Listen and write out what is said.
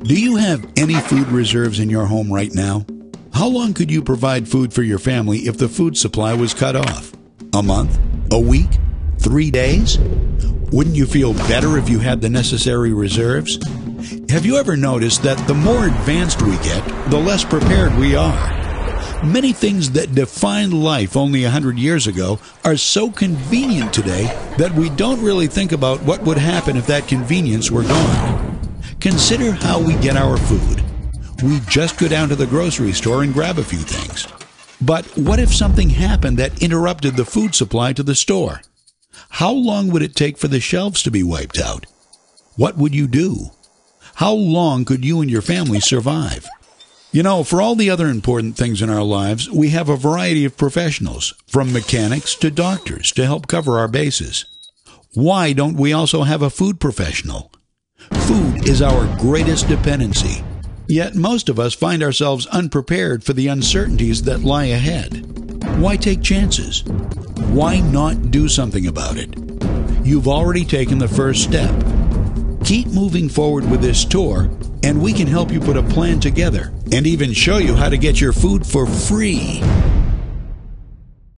Do you have any food reserves in your home right now? How long could you provide food for your family if the food supply was cut off? A month? A week? 3 days? Wouldn't you feel better if you had the necessary reserves? Have you ever noticed that the more advanced we get, the less prepared we are? Many things that defined life only 100 years ago are so convenient today that we don't really think about what would happen if that convenience were gone. Consider how we get our food. We just go down to the grocery store and grab a few things. But what if something happened that interrupted the food supply to the store? How long would it take for the shelves to be wiped out? What would you do? How long could you and your family survive? You know, for all the other important things in our lives, we have a variety of professionals, from mechanics to doctors, to help cover our bases. Why don't we also have a food professional? Food is our greatest dependency. Yet most of us find ourselves unprepared for the uncertainties that lie ahead. Why take chances? Why not do something about it? You've already taken the first step. Keep moving forward with this tour, and we can help you put a plan together and even show you how to get your food for free.